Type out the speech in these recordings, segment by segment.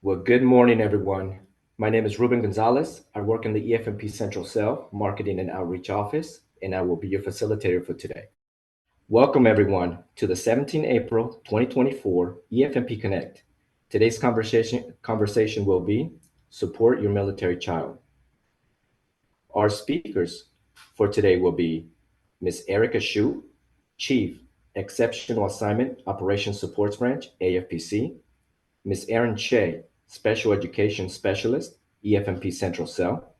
Well, good morning, everyone. My name is Ruben Gonzalez. I work in the EFMP Central Cell, Marketing and Outreach Office, and I will be your facilitator for today. Welcome, everyone, to the 17 April 2024 EFMP Connect. Today's conversation will be Support Your Military Child. Our speakers for today will be Ms. Erica Shu, Chief, Exceptional Assignment Operations Supports Branch, AFPC, Ms. Erin Che, Special Education Specialist, EFMP Central Cell,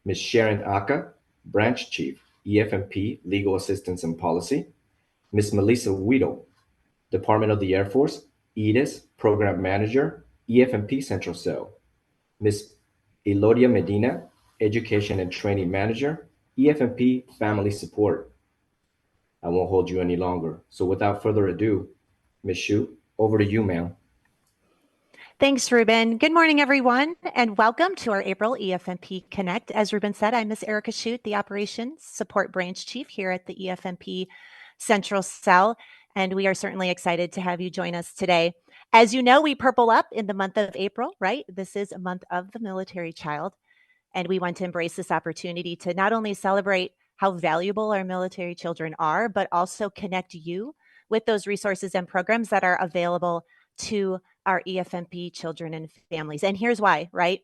Ms. Sharon Aka, Branch Chief, EFMP Legal Assistance and Policy, Ms. Melissa Weedle, Department of the Air Force, EDIS Program Manager, EFMP Central Cell, Ms. Elodia Medina, Education and Training Manager, EFMP Family Support. I won't hold you any longer. So without further ado, Ms. Shu, over to you, ma'am. Thanks, Ruben. Good morning, everyone, and welcome to our April EFMP Connect. As Ruben said, I'm Ms. Erica Shute, the Operations Support Branch Chief here at the EFMP Central Cell, and we are certainly excited to have you join us today. As you know, we purple up in the month of April, right? This is a month of the military child, and we want to embrace this opportunity to not only celebrate how valuable our military children are, but also connect you with those resources and programs that are available to our EFMP children and families. And here's why, right?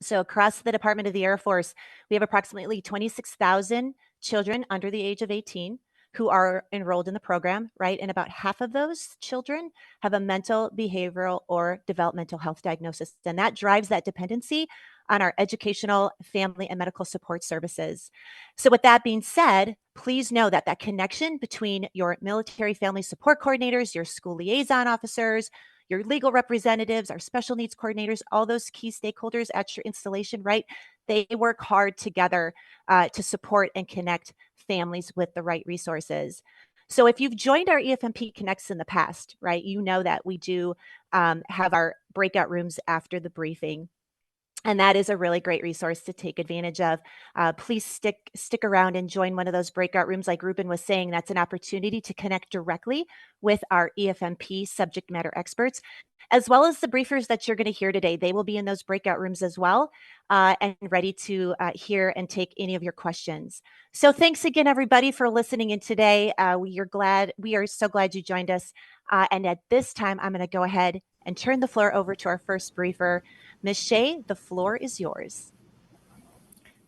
So across the Department of the Air Force, we have approximately 26,000 children under the age of 18 who are enrolled in the program, right? And about half of those children have a mental, behavioral, or developmental health diagnosis. And that drives that dependency on our educational, family, and medical support services. So with that being said, please know that that connection between your military family support coordinators, your school liaison officers, your legal representatives, our special needs coordinators, all those key stakeholders at your installation, right? They work hard together to support and connect families with the right resources. So if you've joined our EFMP Connects in the past, right, you know that we do have our breakout rooms after the briefing. And that is a really great resource to take advantage of. Please stick around and join one of those breakout rooms. Like Ruben was saying, that's an opportunity to connect directly with our EFMP subject matter experts, as well as the briefers that you're going to hear today. They will be in those breakout rooms as well and ready to hear and take any of your questions. So thanks again, everybody, for listening in today. We are so glad you joined us. And at this time, I'm going to go ahead and turn the floor over to our first briefer. Ms. Shea, the floor is yours.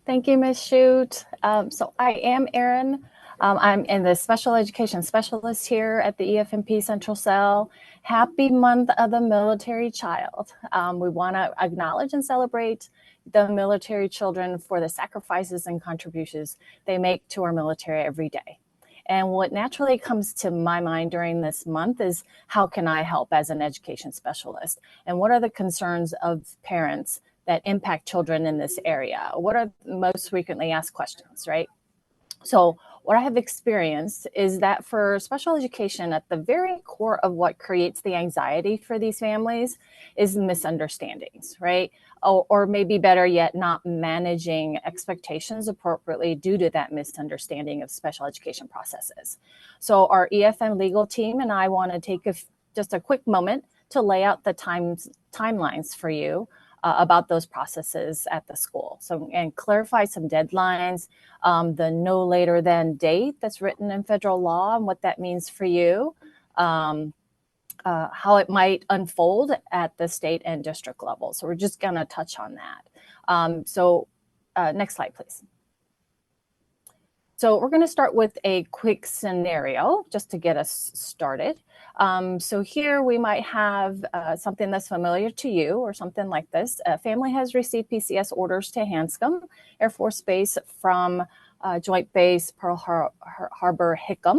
Thank you, Ms. Shute. So I am Erin. I'm the special education specialist here at the EFMP Central Cell. Happy month of the military child. We want to acknowledge and celebrate the military children for the sacrifices and contributions they make to our military every day. And what naturally comes to my mind during this month is, how can I help as an education specialist? And what are the concerns of parents that impact children in this area? What are the most frequently asked questions, right? So what I have experienced is that for special education, at the very core of what creates the anxiety for these families is misunderstandings, right? Or maybe better yet, not managing expectations appropriately due to that misunderstanding of special education processes. So our EFM legal team and I want to take just a quick moment to lay out the timelines for you about those processes at the school. So, and clarify some deadlines, the no later than date that's written in federal law and what that means for you, how it might unfold at the state and district level. So we're just gonna touch on that. Next slide, please. So we're going to start with a quick scenario just to get us started. So here we might have something that's familiar to you or something like this. A family has received PCS orders to Hanscom Air Force Base from Joint Base Pearl Harbor Hickam,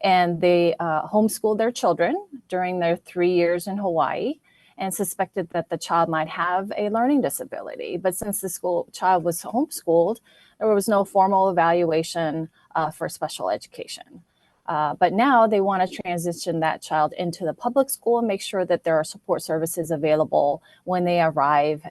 and they homeschooled their children during their 3 years in Hawaii and suspected that the child might have a learning disability. But since the child was homeschooled, there was no formal evaluation for special education. But now they want to transition that child into the public school and make sure that there are support services available when they arrive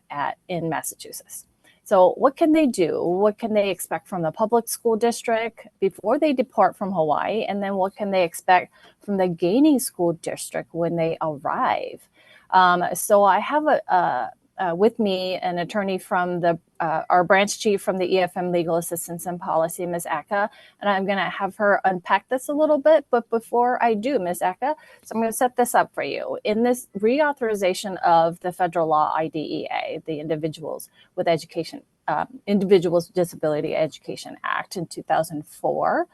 in Massachusetts. So what can they do? What can they expect from the public school district before they depart from Hawaii? And then what can they expect from the gaining school district when they arrive? So I have with me an attorney from our branch chief from the EFM Legal Assistance and Policy, Ms. Aka, and I'm going to have her unpack this a little bit. But before I do, Ms. Aka, so I'm going to set this up for you. In this reauthorization of the federal law IDEA, the Individuals with Disability Education Act in 2004,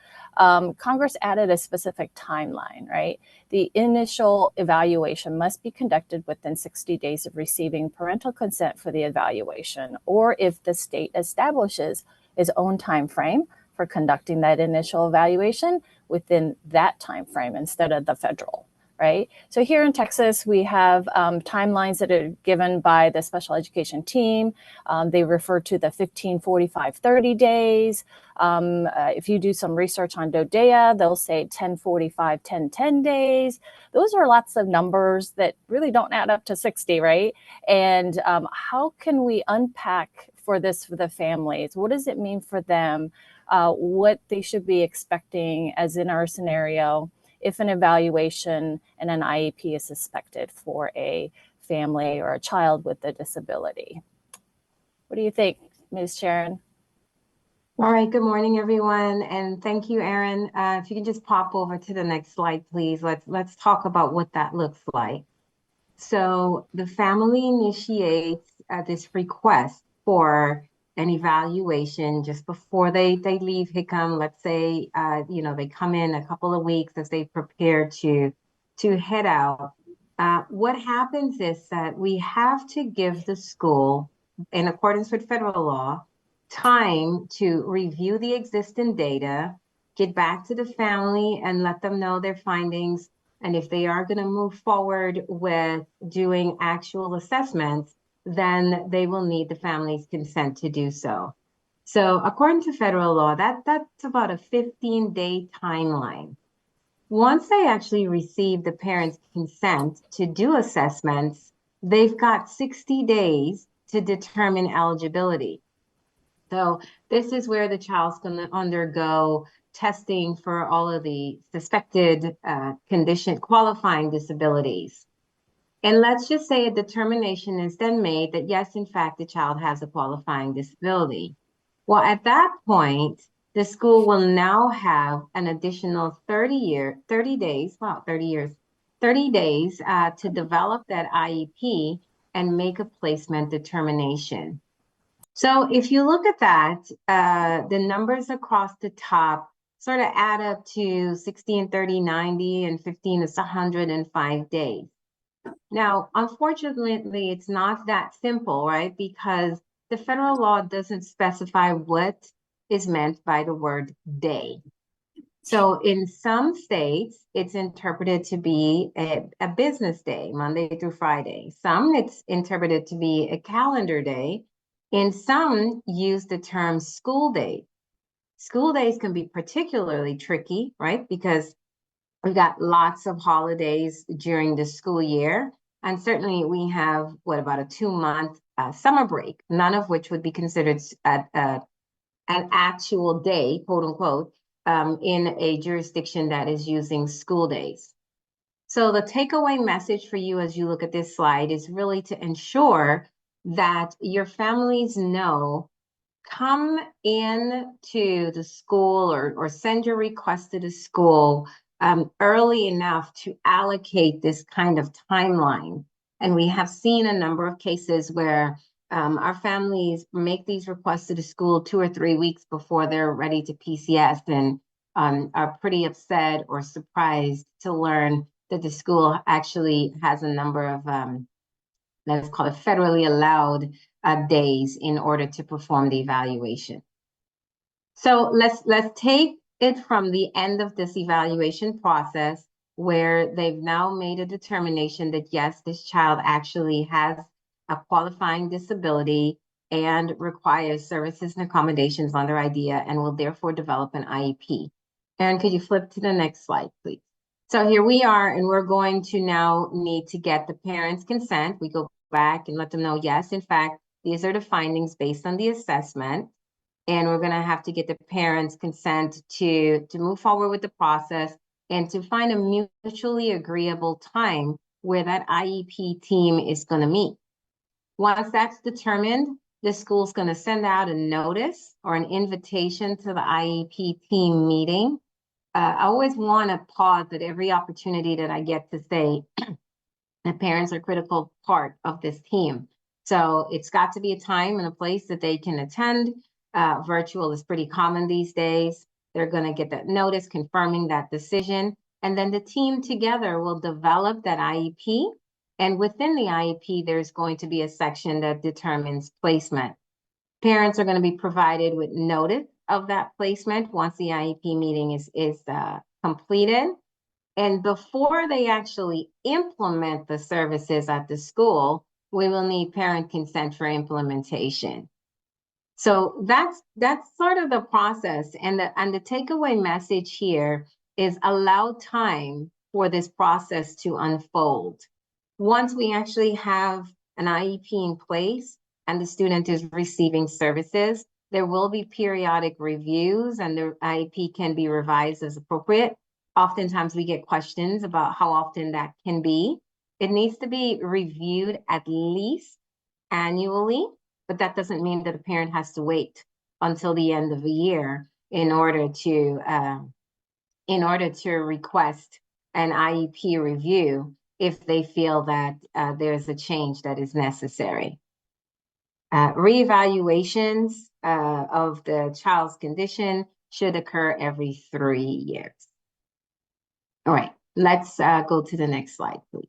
Congress added a specific timeline, right? The initial evaluation must be conducted within 60 days of receiving parental consent for the evaluation, or if the state establishes its own time frame for conducting that initial evaluation within that time frame instead of the federal. Right. So here in Texas, we have timelines that are given by the special education team. They refer to the 15, 45, 30 days. If you do some research on DODEA, they'll say 10, 45, 10, 10 days. Those are lots of numbers that really don't add up to 60, right? And how can we unpack for this for the families? What does it mean for them? What they should be expecting, as in our scenario, if an evaluation and an IEP is suspected for a family or a child with a disability. What do you think, Ms. Sharon? All right, good morning, everyone, and thank you, Erin. If you can just pop over to the next slide, please. Let's talk about what that looks like. So the family initiates this request for an evaluation just before they leave HICM. Let's say they come in a couple of weeks as they prepare to head out. What happens is that we have to give the school, in accordance with federal law, time to review the existing data, get back to the family and let them know their findings. And if they are going to move forward with doing actual assessments, then they will need the family's consent to do so. So according to federal law, that's about a 15-day timeline. Once they actually receive the parents' consent to do assessments, they've got 60 days to determine eligibility. So this is where the child's going to undergo testing for all of the suspected qualifying disabilities. And let's just say a determination is then made that yes, in fact, the child has a qualifying disability. Well, at that point, the school will now have an additional 30 days to develop that IEP and make a placement determination. So if you look at that, the numbers across the top sort of add up to 60 and 30, 90, and 15 is 105 days. Now, unfortunately, it's not that simple, right? Because the federal law doesn't specify what is meant by the word day. So in some states, it's interpreted to be a business day, Monday through Friday. Some it's interpreted to be a calendar day. And some use the term school day. School days can be particularly tricky, right? Because we've got lots of holidays during the school year. And certainly we have, about a 2-month summer break, none of which would be considered an actual day, quote unquote, in a jurisdiction that is using school days. So the takeaway message for you as you look at this slide is really to ensure that your families know, come in to the school or send your request to the school early enough to allocate this kind of timeline. And we have seen a number of cases where our families make these requests to the school 2 or 3 weeks before they're ready to PCS and are pretty upset or surprised to learn that the school actually has a number of, let's call it federally allowed days in order to perform the evaluation. So let's take it from the end of this evaluation process where they've now made a determination that yes, this child actually has a qualifying disability and requires services and accommodations under IDEA and will therefore develop an IEP. Erin, could you flip to the next slide, please? So here we are, and we're going to now need to get the parents' consent. We go back and let them know, yes, in fact, these are the findings based on the assessment. And we're going to have to get the parents' consent to move forward with the process and to find a mutually agreeable time where that IEP team is going to meet. Once that's determined, the school's going to send out a notice or an invitation to the IEP team meeting. I always want to pause at every opportunity that I get to say that parents are a critical part of this team. So it's got to be a time and a place that they can attend. Virtual is pretty common these days. They're going to get that notice confirming that decision. And then the team together will develop that IEP. And within the IEP, there's going to be a section that determines placement. Parents are going to be provided with notice of that placement once the IEP meeting is completed. And before they actually implement the services at the school, we will need parent consent for implementation. So that's sort of the process. And the takeaway message here is allow time for this process to unfold. Once we actually have an IEP in place and the student is receiving services, there will be periodic reviews and the IEP can be revised as appropriate. Oftentimes we get questions about how often that can be. It needs to be reviewed at least annually, but that doesn't mean that a parent has to wait until the end of the year in order to request an IEP review if they feel that there's a change that is necessary. Reevaluations of the child's condition should occur every 3 years. All right, let's go to the next slide, please.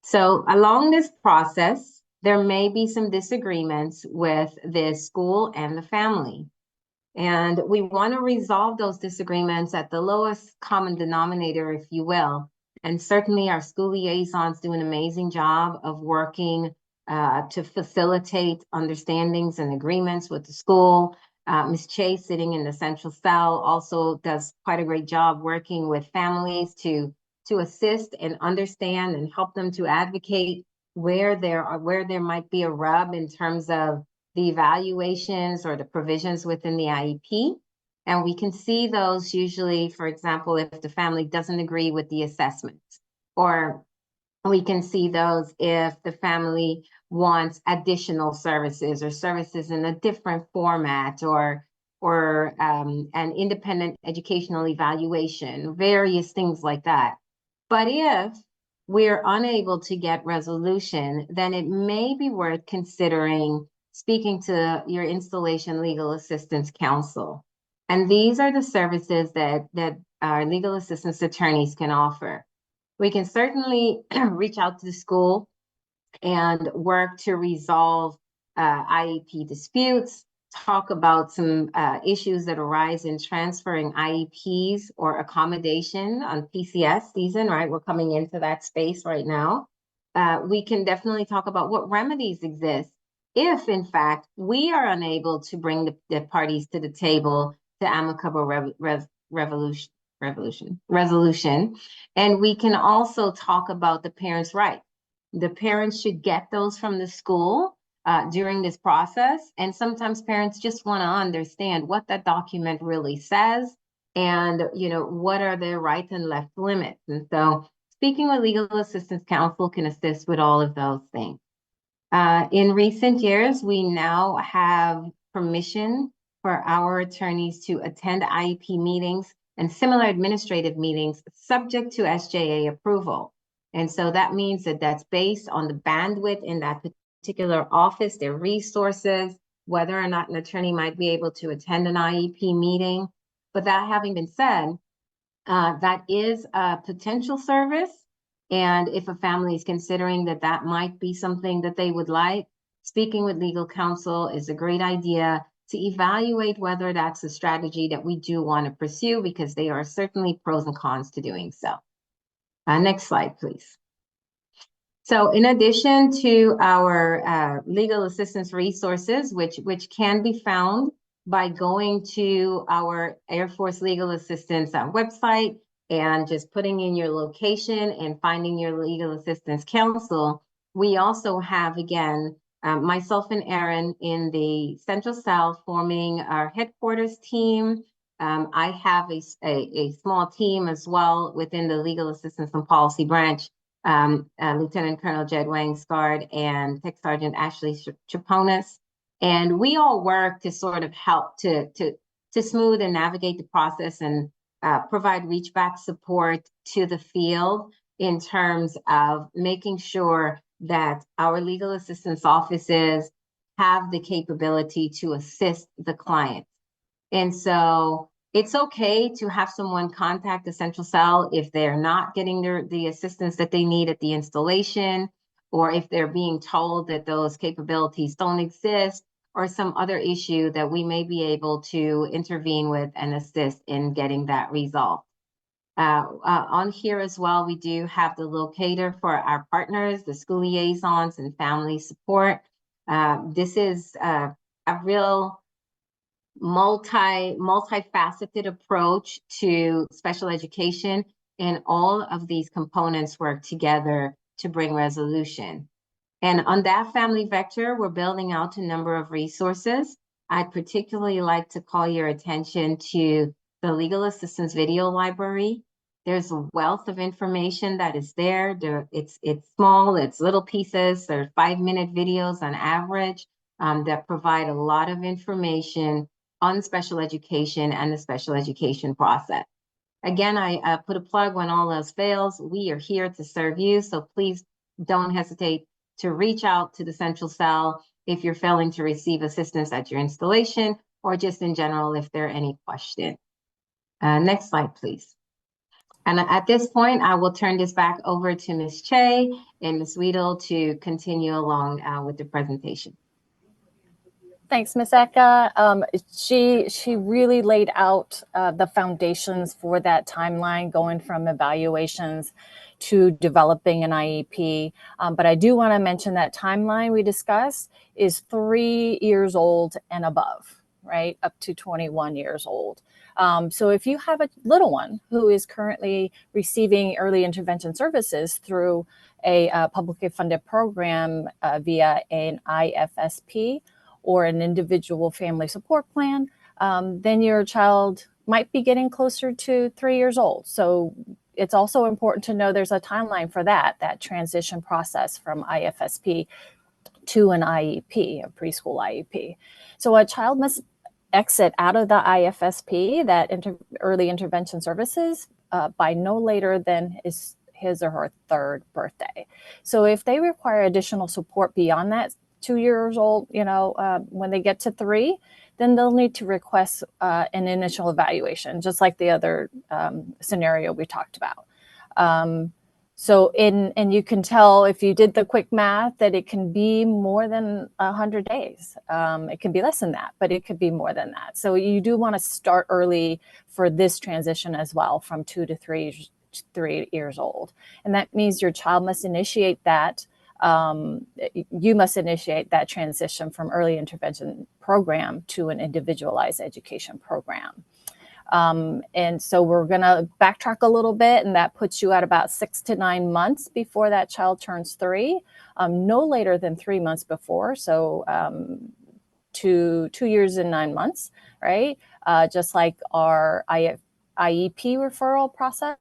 So along this process, there may be some disagreements with the school and the family. And we want to resolve those disagreements at the lowest common denominator, if you will. And certainly our school liaisons do an amazing job of working to facilitate understandings and agreements with the school. Ms. Chase, sitting in the central cell, also does quite a great job working with families to assist and understand and help them to advocate where there might be a rub in terms of the evaluations or the provisions within the IEP. And we can see those usually, for example, if the family doesn't agree with the assessments, or we can see those if the family wants additional services or services in a different format, or an independent educational evaluation, various things like that. But if we're unable to get resolution, then it may be worth considering speaking to your installation legal assistance counsel. And these are the services that our legal assistance attorneys can offer. We can certainly reach out to the school and work to resolve IEP disputes, talk about some issues that arise in transferring IEPs or accommodation on PCS season, right? We're coming into that space right now. We can definitely talk about what remedies exist if, in fact, we are unable to bring the parties to the table to amicable resolution. And we can also talk about the parents' rights. The parents should get those from the school during this process. And sometimes parents just want to understand what that document really says and, what are their rights and left limits. And so speaking with legal assistance counsel can assist with all of those things. In recent years, we now have permission for our attorneys to attend IEP meetings and similar administrative meetings subject to SJA approval. And so that means that that's based on the bandwidth in that particular office, their resources, whether or not an attorney might be able to attend an IEP meeting. But that having been said, that is a potential service. And if a family is considering that might be something that they would like, speaking with legal counsel is a great idea to evaluate whether that's a strategy that we do want to pursue, because there are certainly pros and cons to doing so. Next slide, please. So in addition to our legal assistance resources, which can be found by going to our Air Force Legal Assistance website and just putting in your location and finding your legal assistance counsel, we also have, again, myself and Erin in the Central Cell forming our headquarters team. I have a small team as well within the Legal Assistance and Policy branch Lieutenant Colonel Jed Wangsgard and Tech Sergeant Ashley Chaponis. And we all work to sort of help to smooth and navigate the process and provide reach back support to the field in terms of making sure that our legal assistance offices have the capability to assist the client. And so it's okay to have someone contact the central cell if they're not getting the assistance that they need at the installation, or if they're being told that those capabilities don't exist, or some other issue that we may be able to intervene with and assist in getting that resolved. On here as well, we do have the locator for our partners, the school liaisons and family support. This is a real multifaceted approach to special education, and all of these components work together to bring resolution. And on that family vector, we're building out a number of resources. I'd particularly like to call your attention to the Legal Assistance Video Library. There's a wealth of information that is there. It's small, it's little pieces. There's 5-minute videos on average that provide a lot of information on special education and the special education process. Again, I put a plug when all else fails. We are here to serve you, so please don't hesitate to reach out to the central cell if you're failing to receive assistance at your installation, or just in general if there are any questions. Next slide, please. And at this point, I will turn this back over to Ms. Che and Ms. Weedle to continue along with the presentation. Thanks, Ms. Eka. She really laid out the foundations for that timeline, going from evaluations to developing an IEP. But I do want to mention that timeline we discussed is 3 years old and above, right? Up to 21 years old. So if you have a little one who is currently receiving early intervention services through a publicly funded program via an IFSP, or an individual family support plan, then your child might be getting closer to 3 years old. So it's also important to know there's a timeline for that transition process from IFSP to an IEP, a preschool IEP. So a child must exit out of the IFSP, that early intervention services, by no later than his or her 3rd birthday. So if they require additional support beyond that 2 years old, when they get to 3, then they'll need to request an initial evaluation, just like the other scenario we talked about. And you can tell if you did the quick math that it can be more than 100 days. It can be less than that, but it could be more than that. So you do want to start early for this transition as well, from 2 to 3 years old. And that means your child must initiate that. You must initiate that transition from early intervention program to an individualized education program. And so we're going to backtrack a little bit, and that puts you at about 6 to 9 months before that child turns 3, no later than 3 months before. So 2 years and 9 months, right? Just like our IEP referral process.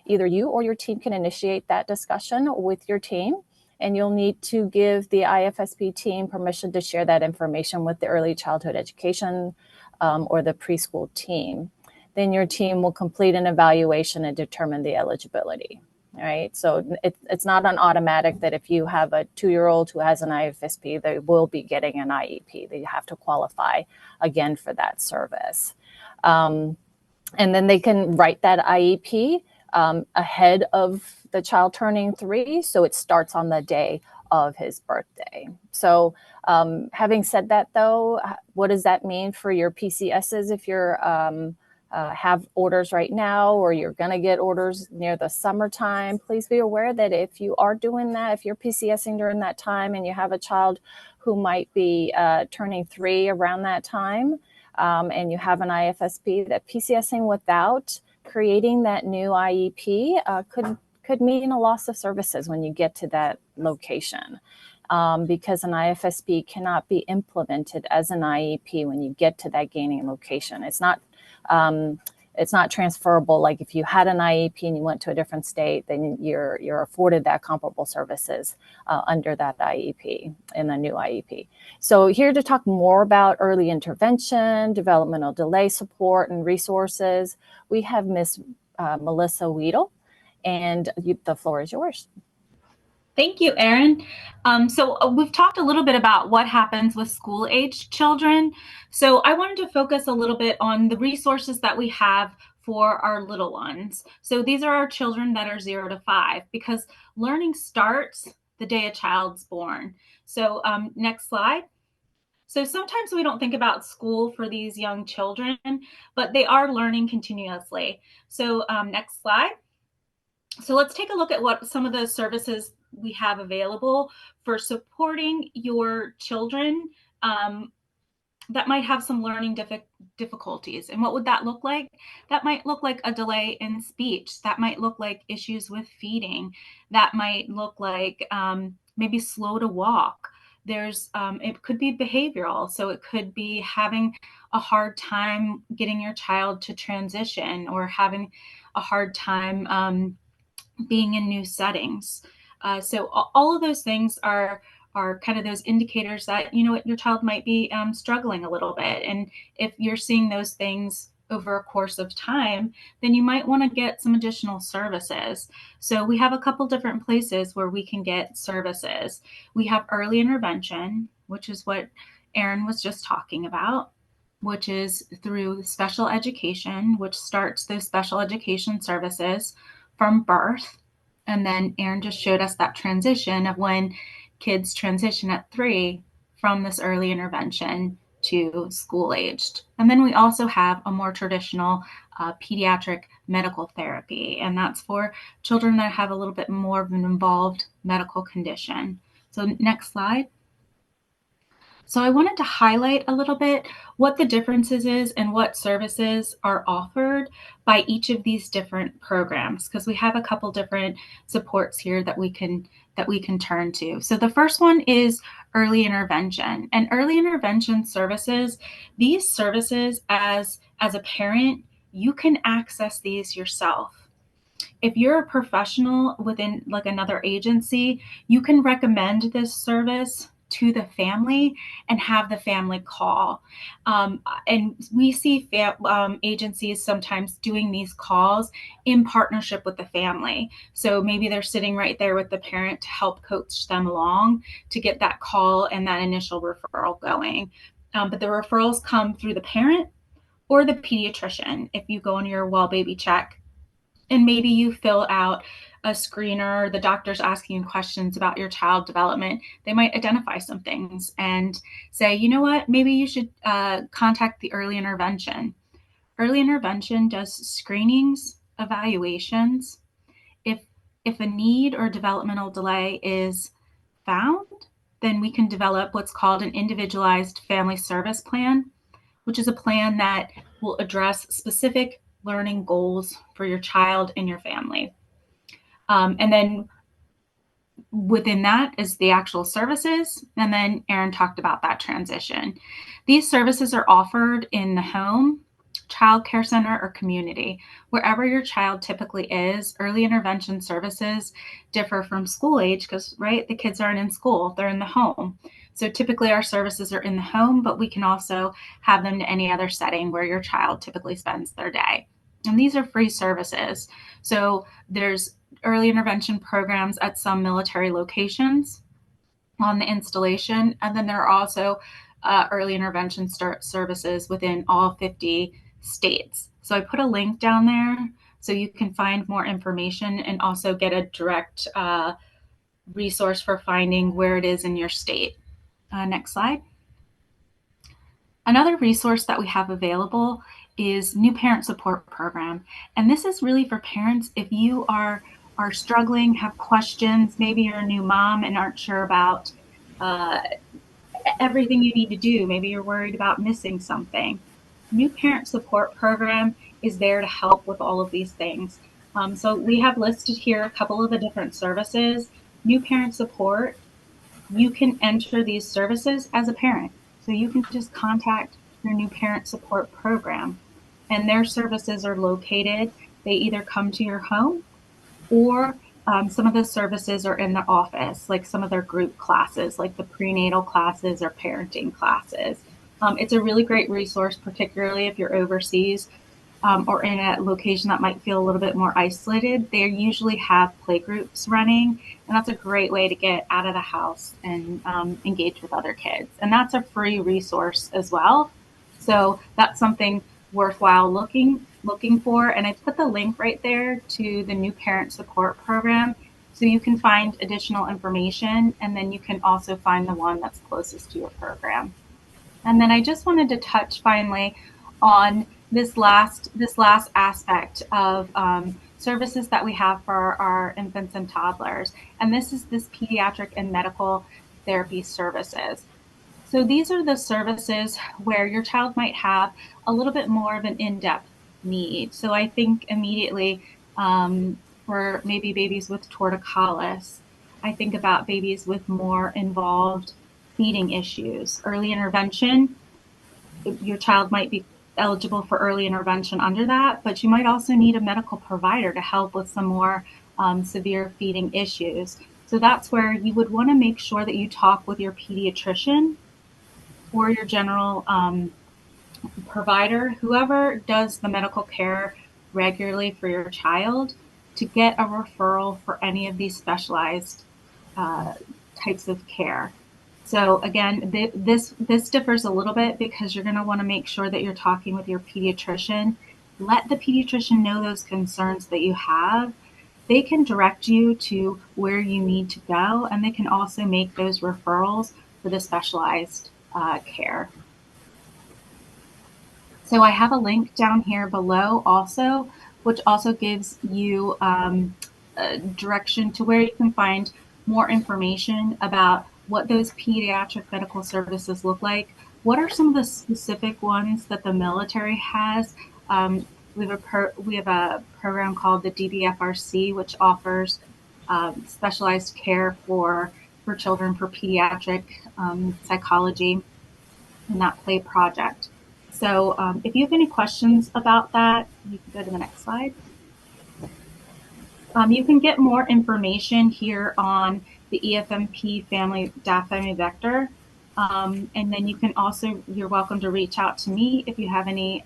Either you or your team can initiate that discussion with your team, and you'll need to give the IFSP team permission to share that information with the early childhood education or the preschool team. Then your team will complete an evaluation and determine the eligibility. All right, so it's not an automatic that if you have a 2-year-old who has an IFSP, they will be getting an IEP. They have to qualify again for that service. And then they can write that IEP ahead of the child turning 3. So it starts on the day of his birthday. So having said that, though, what does that mean for your PCSs if you're have orders right now, or you're going to get orders near the summertime? Please be aware that if you are doing that, if you're PCSing during that time and you have a child who might be turning 3 around that time, and you have an IFSP, that PCSing without creating that new IEP could mean a loss of services when you get to that location, because an IFSP cannot be implemented as an IEP when you get to that gaining location. It's not it's not transferable. Like if you had an IEP and you went to a different state, then you're afforded that comparable services under that IEP in a new IEP. So here to talk more about early intervention, developmental delay support, and resources, we have Miss Melissa Weedle, and the floor is yours. Thank you, Erin. So we've talked a little bit about what happens with school-aged children. So I wanted to focus a little bit on the resources that we have for our little ones. So these are our children that are 0 to 5, because learning starts the day a child's born. So next slide. So sometimes we don't think about school for these young children, but they are learning continuously. So next slide. So let's take a look at what some of the services we have available for supporting your children that might have some learning difficulties. And what would that look like? That might look like a delay in speech. That might look like issues with feeding. That might look like maybe slow to walk. It could be behavioral. So it could be having a hard time getting your child to transition, or having a hard time being in new settings. So all of those things are kind of those indicators that, you know what, your child might be struggling a little bit. And if you're seeing those things over a course of time, then you might want to get some additional services. So we have a couple different places where we can get services. We have early intervention, which is what Erin was just talking about, which is through special education, which starts those special education services from birth. And then Erin just showed us that transition of when kids transition at 3 from this early intervention to school-aged. And then we also have a more traditional pediatric medical therapy, and that's for children that have a little bit more of an involved medical condition. So next slide. So I wanted to highlight a little bit what the differences is and what services are offered by each of these different programs, because we have a couple different supports here that we can turn to. So the first one is early intervention. And early intervention services, these services as a parent, you can access these yourself. If you're a professional within like another agency, you can recommend this service to the family and have the family call. And we see agencies sometimes doing these calls in partnership with the family. So maybe they're sitting right there with the parent to help coach them along to get that call and that initial referral going. But the referrals come through the parent or the pediatrician. If you go on your well baby check and maybe you fill out a screener, the doctor's asking you questions about your child development, they might identify some things and say, you know what, maybe you should contact the early intervention. Early intervention does screenings, evaluations. If a need or developmental delay is found, then we can develop what's called an individualized family service plan, which is a plan that will address specific learning goals for your child and your family. And then within that is the actual services. And then Erin talked about that transition. These services are offered in the home, child care center, or community. Wherever your child typically is, early intervention services differ from school age because, right, the kids aren't in school, they're in the home. So typically our services are in the home, but we can also have them to any other setting where your child typically spends their day. And these are free services. So there's early intervention programs at some military locations on the installation. And then there are also early intervention services within all 50 states. So I put a link down there so you can find more information and also get a direct resource for finding where it is in your state. Next slide. Another resource that we have available is New Parent Support Program. And this is really for parents if you are struggling, have questions, maybe you're a new mom and aren't sure about everything you need to do. Maybe you're worried about missing something. New Parent Support Program is there to help with all of these things. So we have listed here a couple of the different services. New Parent Support, you can enter these services as a parent. So you can just contact your New Parent Support Program. and their services are located. They either come to your home, or some of the services are in the office, like some of their group classes, like the prenatal classes or parenting classes. It's a really great resource, particularly if you're overseas or in a location that might feel a little bit more isolated. They usually have playgroups running, and that's a great way to get out of the house and engage with other kids. And that's a free resource as well. So that's something worthwhile looking for. And I put the link right there to the new parent support program, so you can find additional information, and then you can also find the one that's closest to your program. And then I just wanted to touch finally on this last aspect of services that we have for our infants and toddlers. And this is this pediatric and medical therapy services. So these are the services where your child might have a little bit more of an in-depth need. So I think immediately for maybe babies with torticollis, I think about babies with more involved feeding issues. Early intervention, your child might be eligible for early intervention under that, but you might also need a medical provider to help with some more severe feeding issues. So that's where you would want to make sure that you talk with your pediatrician or your general provider, whoever does the medical care regularly for your child, to get a referral for any of these specialized types of care. So again, this differs a little bit because you're going to want to make sure that you're talking with your pediatrician. Let the pediatrician know those concerns that you have. They can direct you to where you need to go, and they can also make those referrals for the specialized care. So I have a link down here below also, which also gives you a direction to where you can find more information about what those pediatric medical services look like. What are some of the specific ones that the military has? We have a program called the DBFRC, which offers specialized care for children for pediatric psychology in that play project. So if you have any questions about that, you can go to the next slide. You can get more information here on the EFMP family vector. And then you can also, you're welcome to reach out to me if you have any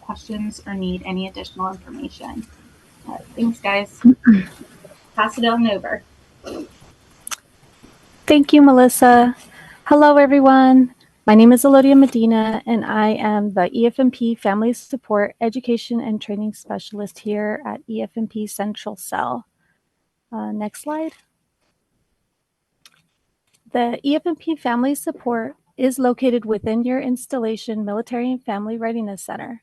questions or need any additional information. Thanks, guys. Pass it on over. Thank you, Melissa. Hello, everyone. My name is Elodia Medina, and I am the EFMP Family Support Education and Training Specialist here at EFMP Central Cell. Next slide. The EFMP Family Support is located within your installation Military and Family Readiness Center.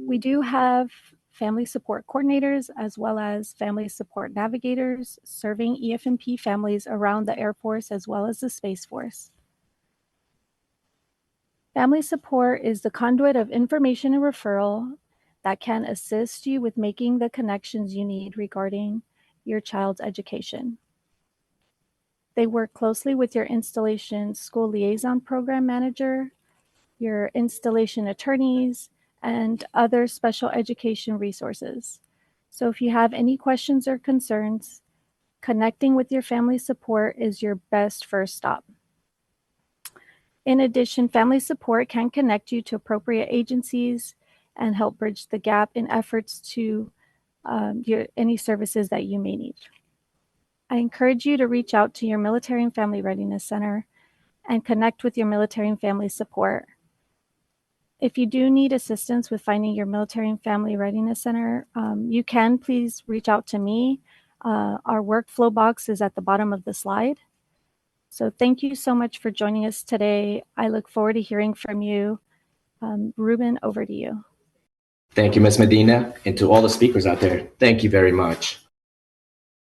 We do have family support coordinators as well as family support navigators serving EFMP families around the Air Force as well as the Space Force. Family support is the conduit of information and referral that can assist you with making the connections you need regarding your child's education. They work closely with your installation school liaison program manager, your installation attorneys, and other special education resources. So if you have any questions or concerns, connecting with your family support is your best first stop. In addition, family support can connect you to appropriate agencies and help bridge the gap in efforts to any services that you may need. I encourage you to reach out to your Military and Family Readiness Center and connect with your military and family support. If you do need assistance with finding your Military and Family Readiness Center, you can please reach out to me. Our workflow box is at the bottom of the slide. So thank you so much for joining us today. I look forward to hearing from you. Ruben, over to you. Thank you, Ms. Medina, and to all the speakers out there, thank you very much.